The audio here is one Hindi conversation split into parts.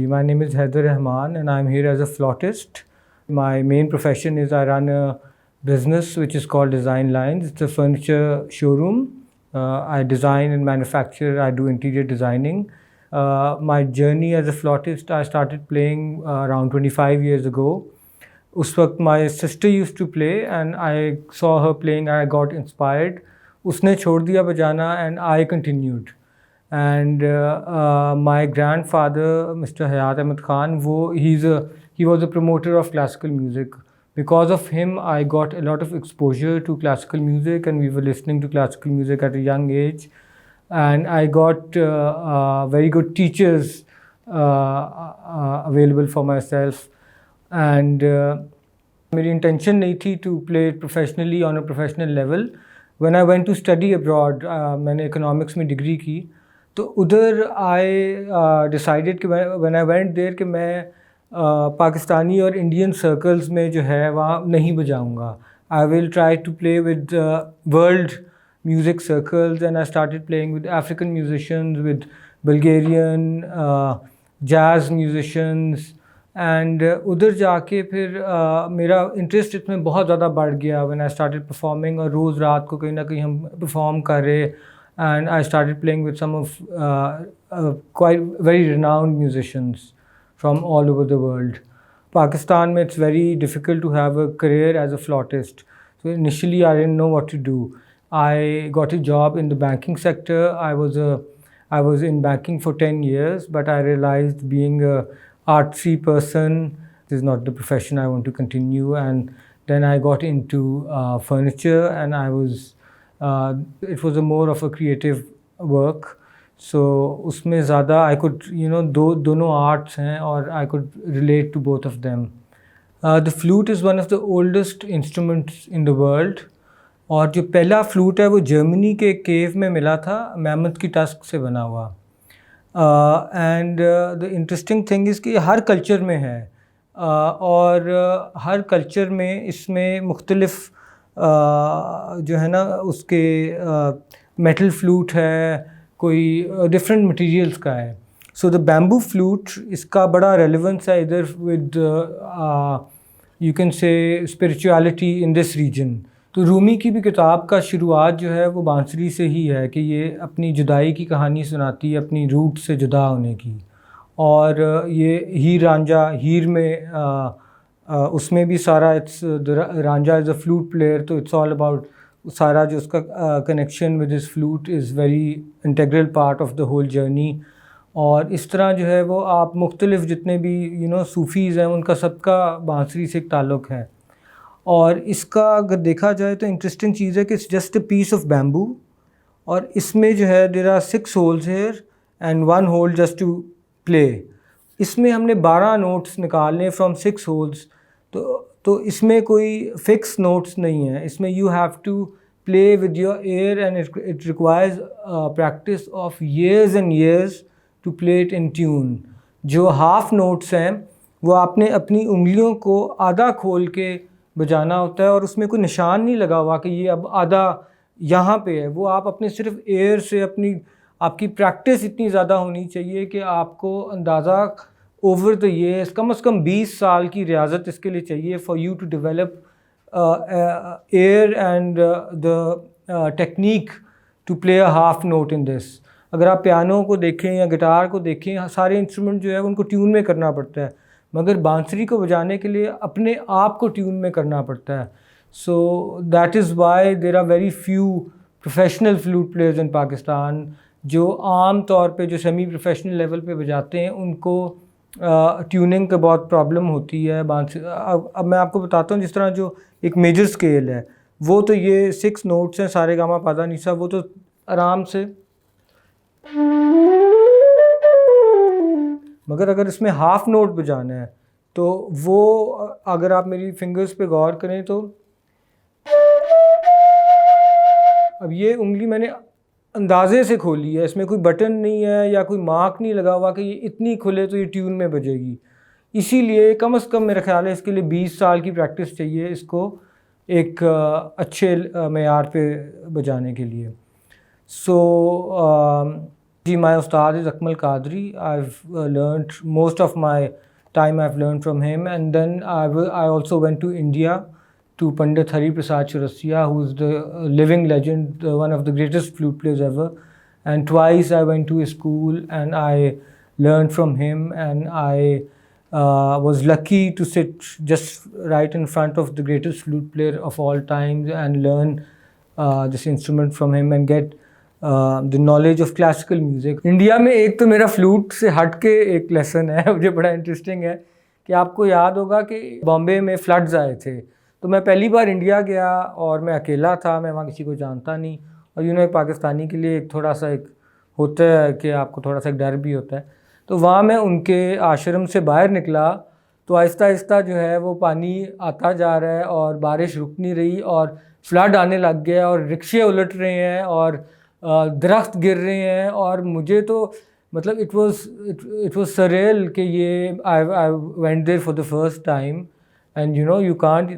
my name is Haider Rahman and I'm here as a flautist. My main profession is I run a business which is called Design Lines. It's a furniture showroom. I design and manufacture, I do interior designing. My journey as a flautist, I started playing around 25 years ago. उस वक्त my sister used to play and I saw her playing, I got inspired. उसने छोड़ दिया बजाना and I continued. And my grandfather, Mr. Haider Rahman, he was a promoter of classical music. Because of him, I got a lot of exposure to classical music, and we were listening to classical music at a young age. And I got very good teachers available for myself. And मेरी intention नहीं थी to play it professionally on a professional level. When I went to study abroad, मैंने economics में degree की. तो उधर I decided कि when I went there कि मैं पाकिस्तानी और इंडियन सर्कल्स में जो है वहाँ नहीं बजाऊँगा. I will try to play with world music circles, and I started playing with African musicians, with Bulgarian jazz musicians, and उधर जाके फिर मेरा इंटरेस्ट इसमें बहुत ज़्यादा बढ़ गया. When I started performing, और रोज़ रात को कहीं ना कहीं हम परफॉर्म कर रहे. And I started playing with some of quite very renowned musicians from all over the world. Pakistan, it's very difficult to have a career as a flautist. So initially I didn't know what to do. I got a job in the banking sector. I was in banking for 10 years, but I realized being a artsy person is not the profession I want to continue. And then I got into furniture, and it was a more of a creative work. So उसमें ज़्यादा I could, दोनों arts हैं और I could relate to both of them. The flute is one of the oldest instruments in the world. और जो पहला flute है वो जर्मनी के केव में मिला था, मैमथ की टस्क से बना हुआ. And the interesting thing is कि हर कल्चर में है, और हर कल्चर में इसमें मुख्तलिफ जो है ना उसके मेटल फ्लूट है, कोई डिफरेंट मटेरियल्स का है. सो द बैम्बू फ्लूट, इसका बड़ा रेलेवेंस है इधर with you can say spirituality in this region. तो रूमी की भी किताब का शुरुआत जो है वो बांसुरी से ही है कि ये अपनी जुदाई की कहानी सुनाती है, अपनी रूट से जुदा होने की. और ये हीर रांझा, हीर में उसमें भी सारा Ranjha is a flute player, तो इट्स ऑल अबाउट सारा जो उसका connection with this flute is very integral part of the whole journey. और इस तरह जो है वो आप मुख्तलिफ जितने भी सूफ़ीज़ हैं उनका सबका बांसुरी से एक ताल्लुक़ है. और इसका अगर देखा जाए तो इंटरेस्टिंग चीज़ है कि it's just a piece of bamboo, और इसमें जो है there are 6 holes here and 1 hole just to play. इसमें हमने 12 नोट्स निकालने फ्रॉम 6 होल्स. तो इसमें कोई फिक्स नोट्स नहीं है. इसमें you have to play with your air, and it requires practice of years and years to play it in tune. जो हाफ नोट्स हैं वो आपने अपनी उंगलियों को आधा खोल के बजाना होता है, और उसमें कोई निशान नहीं लगा हुआ कि ये अब आधा यहाँ पे है. वो आप अपने सिर्फ एयर से आपकी प्रैक्टिस इतनी ज़्यादा होनी चाहिए कि आपको अंदाज़ा ओवर द ईयर्स कम से कम 20 साल की रियाजत इसके लिए चाहिए for you to develop air and the technique to play a half note in this. अगर आप पियानो को देखें या गिटार को देखें, सारे इंस्ट्रूमेंट जो है उनको ट्यून में करना पड़ता है, मगर बांसुरी को बजाने के लिए अपने आप को ट्यून में करना पड़ता है. So that is why there are very few professional flute players in Pakistan. जो आम तौर पे जो सेमी प्रोफेशनल लेवल पे बजाते हैं उनको ट्यूनिंग का बहुत प्रॉब्लम होती है. अब मैं आपको बताता हूँ, जिस तरह जो एक मेजर स्केल है वो तो ये 6 नोट्स हैं, सारे गामा पादा निसा, वो तो आराम से. मगर अगर इसमें हाफ नोट बजाना है तो वो अगर आप मेरी फिंगर्स पे गौर करें तो अब ये उंगली मैंने अंदाजे से खोली है, इसमें कोई बटन नहीं है या कोई मार्क नहीं लगा हुआ कि ये इतनी खुले तो ये ट्यून में बजेगी. इसीलिए कम से कम मेरा ख्याल है इसके लिए 20 साल की प्रैक्टिस चाहिए इसको एक अच्छे मेयार पे बजाने के लिए. सो जी, my ustad is Akmal Qadri. I've learned most of my time I've learned from him, and then I also went to India to Pandit Prasad Rasiya, who's the living legend, one of the greatest flute players ever. And twice I went to his school and I learned from him, and I was lucky to sit just right in front of the greatest flute player of all time and learn this instrument from him and get the knowledge of classical music. India में एक तो मेरा फ्लूट से हट के एक लेसन है मुझे बड़ा इंटरेस्टिंग है कि आपको याद होगा कि बॉम्बे में फ्लड्स आए थे, तो मैं पहली बार इंडिया गया और मैं अकेला था, मैं वहाँ किसी को जानता नहीं, और एक पाकिस्तानी के लिए एक थोड़ा सा एक होता है कि आपको थोड़ा सा एक डर भी होता है। तो वहाँ मैं उनके आश्रम से बाहर निकला तो आहिस्ता आहिस्ता जो है वो पानी आता जा रहा है और बारिश रुक नहीं रही और फ्लड आने लग गया और रिक्शे उलट रहे हैं और दरख्त गिर रहे हैं, और मुझे तो मतलब इट वाज सरेल कि ये I went there for the first time and you can't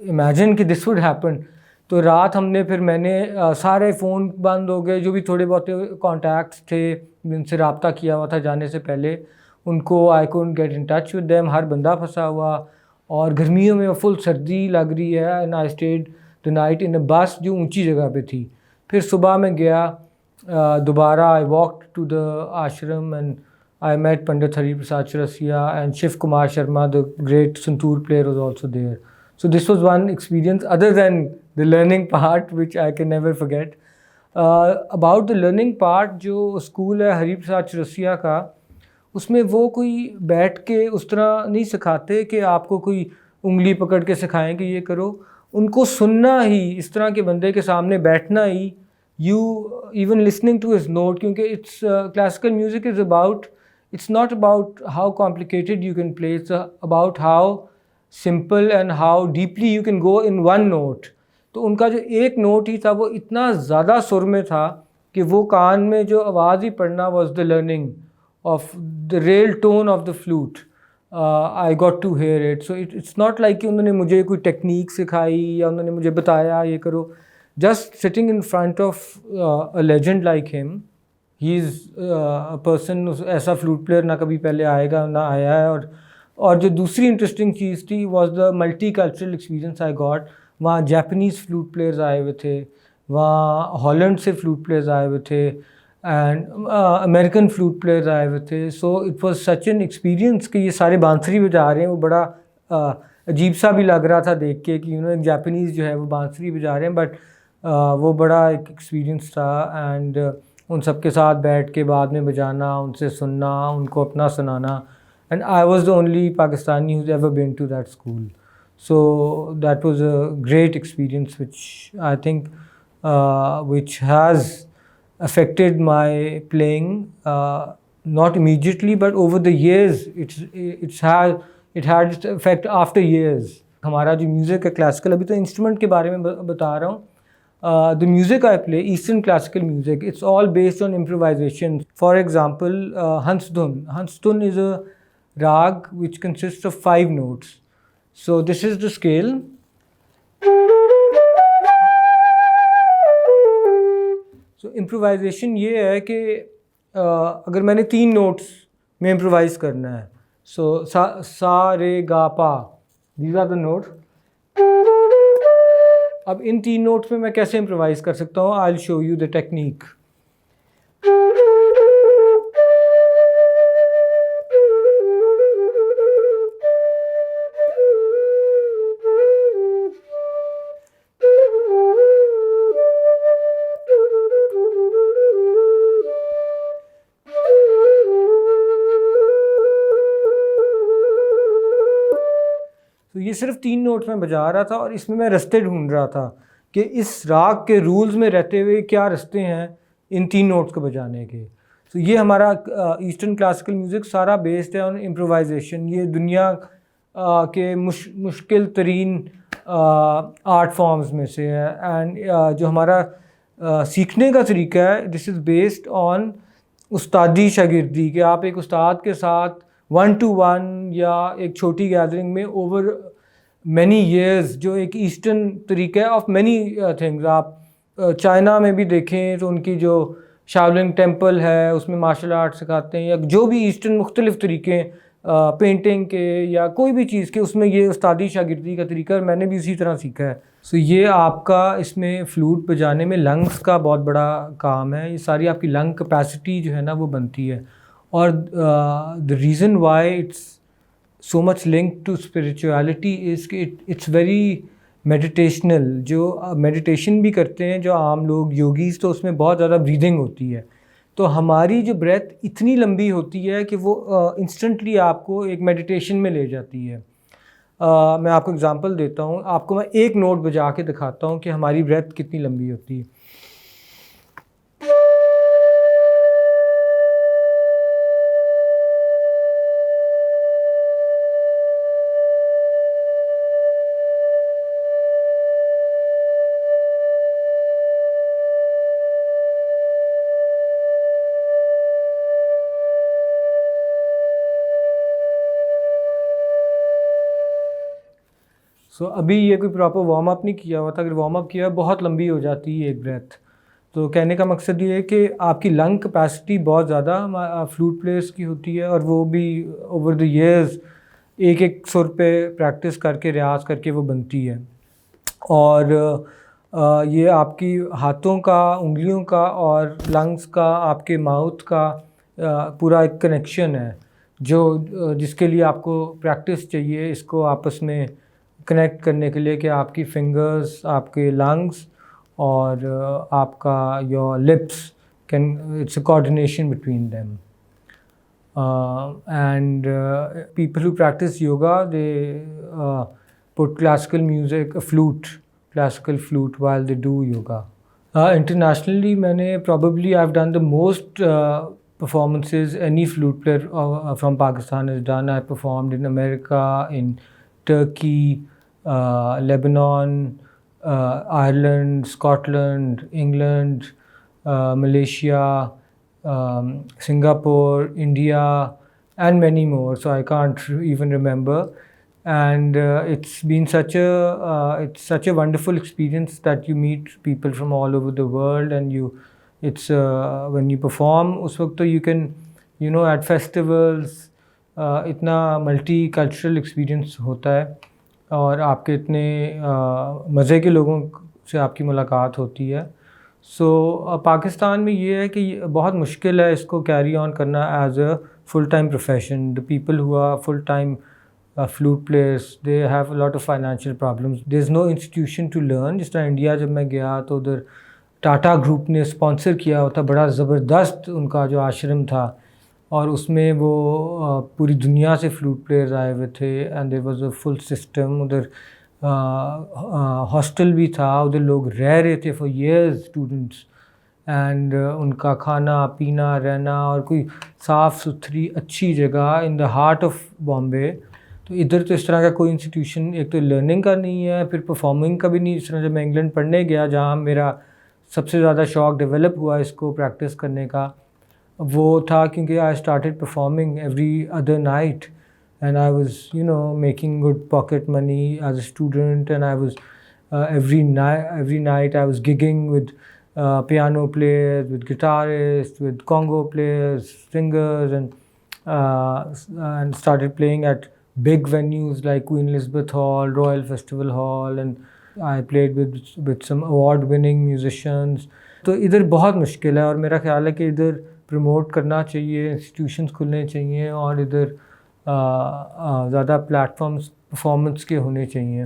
imagine कि दिस वुड हैपन। तो रात हमने फिर मैंने सारे फ़ोन बंद हो गए, जो भी थोड़े बहुत कॉन्टैक्ट्स थे जिनसे रब्ता किया हुआ था जाने से पहले, उनको I couldn't get in touch with them, हर बंदा फंसा हुआ, और गर्मियों में फुल सर्दी लग रही है। And I stayed the night in a bus जो ऊंची जगह पे थी। फिर सुबह में गया दोबारा, आई वॉकड टू द आश्रम and I met Pandit Prasad Rasiya, and Shiv Kumar Sharma, the great santoor player, was also there. So this was one experience other than the learning part, which I can never forget. About the learning part, जो स्कूल है हरि प्रसाद रसिया का, उसमें वो कोई बैठ के उस तरह नहीं सिखाते कि आपको कोई उंगली पकड़ के सिखाएं कि ये करो। उनको सुनना ही, इस तरह के बंदे के सामने बैठना ही, you even listening to his note, क्योंकि it's classical music is about, it's not about how complicated you can play, it's about how simple and how deeply you can go in one note. तो उनका जो एक नोट ही था वो इतना ज़्यादा सुर में था कि वो कान में जो आवाज़ ही पड़ना was the learning of the real tone of the flute. I got to hear it. So it's not like कि उन्होंने मुझे कोई टेक्निक सिखाई या उन्होंने मुझे बताया ये करो. Just sitting in front of a legend like him, he is a person, ऐसा फ्लूट प्लेयर ना कभी पहले आएगा ना आया है। और जो दूसरी इंटरेस्टिंग चीज़ थी was the multicultural experience I got. वहाँ जापानीज़ फ्लूट प्लेयर्स आए हुए थे, वहाँ हॉलैंड से फ्लूट प्लेयर्स आए हुए थे, एंड अमेरिकन फ्लूट प्लेयर्स आए हुए थे। So it was such an experience कि ये सारे बांसुरी बजा रहे हैं। वो बड़ा अजीब सा भी लग रहा था देख के कि एक जापानीज़ जो है वो बांसुरी बजा रहे हैं, बट वो बड़ा एक एक्सपीरियंस था। एंड उन सब के साथ बैठ के बाद में बजाना, उनसे सुनना, उनको अपना सुनाना। And I was the only Pakistani who's ever been to that school. So that was a great experience, which I think which has affected my playing, not immediately but over the years. It had its effect after years. हमारा जो म्यूज़िक है क्लासिकल, अभी तो इंस्ट्रूमेंट के बारे में बता रहा हूँ। The music I play, Eastern classical music, it's all based on improvisation. For example, Hansdun. Hansdun is a rag which consists of 5 notes. So this is the scale. So improvisation ये है कि अगर मैंने 3 नोट्स में इम्प्रोवाइज़ करना है, so सा रे गा पा, these are the notes. अब इन 3 नोट्स में मैं कैसे इम्प्रोवाइज़ कर सकता हूँ? I'll show you the technique. तो ये सिर्फ 3 नोट में बजा रहा था और इसमें मैं रास्ते ढूंढ रहा था कि इस राग के रूल्स में रहते हुए क्या रास्ते हैं इन 3 नोट्स को बजाने के। तो ये हमारा ईस्टर्न क्लासिकल म्यूज़िक सारा बेस्ड है ऑन इम्प्रोवाइजेशन। ये दुनिया के मुश्किल तरीन आर्ट फॉर्म्स में से है। एंड जो हमारा सीखने का तरीका है, दिस इज़ बेस्ड ऑन उस्तादी शागिर्दी, कि आप एक उस्ताद के साथ 1-to-1 या एक छोटी गैदरिंग में ओवर मैनी ईयर्स, जो एक ईस्टर्न तरीका है ऑफ मैनी थिंग्स। आप चाइना में भी देखें तो उनकी जो शाओलिन टेम्पल है, उसमें मार्शल आर्ट सिखाते हैं, या जो भी ईस्टर्न मुख्तलिफ़ तरीके पेंटिंग के या कोई भी चीज़ के, उसमें ये उस्तादी शागिर्दी का तरीका, और मैंने भी इसी तरह सीखा है। सो ये आपका इसमें फ्लूट बजाने में लंग्स का बहुत बड़ा काम है, ये सारी आपकी लंग कैपेसिटी जो है ना वो बनती है। और the reason why it's so much linked to spirituality is कि it's very meditational। जो meditation भी करते हैं जो आम लोग योगीज, तो उसमें बहुत ज़्यादा ब्रीदिंग होती है। तो हमारी जो ब्रेथ इतनी लंबी होती है कि वो इंस्टेंटली आपको एक मेडिटेशन में ले जाती है। मैं आपको एग्जांपल देता हूँ, आपको मैं एक नोट बजा के दिखाता हूँ कि हमारी ब्रेथ कितनी लंबी होती है। अभी ये कोई प्रॉपर वार्म अप नहीं किया हुआ था, अगर वार्म अप किया बहुत लंबी हो जाती है एक ब्रेथ। तो कहने का मकसद ये है कि आपकी लंग कैपेसिटी बहुत ज़्यादा फ्लूट प्लेयर्स की होती है, और वो भी ओवर द ईयर्स एक एक सुर पे प्रैक्टिस करके रियाज करके वो बनती है। और ये आपकी हाथों का, उंगलियों का और लंग्स का, आपके माउथ का पूरा एक कनेक्शन है जो जिसके लिए आपको प्रैक्टिस चाहिए इसको आपस में कनेक्ट करने के लिए, कि आपकी फिंगर्स, आपके लंग्स और आपका your lips can, it's a coordination between them. and people who practice yoga, they put classical music, a flute, classical flute while they do yoga. Internationally, probably I've done the most performances any flute player from Pakistan has done. I performed in America, in Turkey, Lebanon, Ireland, Scotland, England, Malaysia, Singapore, India, and many more. So I can't even remember. And it's been such a wonderful experience that you meet people from all over the world, and it's when you perform उस वक्त तो you can, at festivals इतना multicultural experience होता है, और आपके इतने मज़े के लोगों से आपकी मुलाकात होती है। पाकिस्तान में ये है कि बहुत मुश्किल है इसको कैरी ऑन करना as a full time profession. The people who are full time flute players, they have a lot of financial problems, there is no institution to learn. जिस तरह इंडिया जब मैं गया तो उधर टाटा ग्रुप ने स्पॉन्सर किया हुआ था, बड़ा ज़बरदस्त उनका जो आश्रम था, और उसमें वो पूरी दुनिया से फ्लूट प्लेयर्स आए हुए थे, and there was a full system. उधर हॉस्टल भी था, उधर लोग रह रहे थे फॉर ईयर्स, स्टूडेंट्स, एंड उनका खाना पीना रहना, और कोई साफ़ सुथरी अच्छी जगह in the heart of Bombay. तो इधर तो इस तरह का कोई इंस्टीट्यूशन, एक तो लर्निंग का नहीं है, फिर परफॉर्मिंग का भी नहीं। इस तरह जब मैं इंग्लैंड पढ़ने गया, जहाँ मेरा सबसे ज़्यादा शौक़ डेवलप हुआ इसको प्रैक्टिस करने का, वो था क्योंकि I started performing every other night, and I was making good pocket money as a student, and I was every night I was gigging with piano players, with guitarists, with congo players, singers, and started playing at big venues like Queen Elizabeth Hall, Royal Festival Hall, and I played with some award winning musicians. तो इधर बहुत मुश्किल है, और मेरा ख्याल है कि इधर प्रमोट करना चाहिए, इंस्टीट्यूशंस खुलने चाहिए, और इधर ज़्यादा प्लेटफॉर्म्स परफॉर्मेंस के होने चाहिए।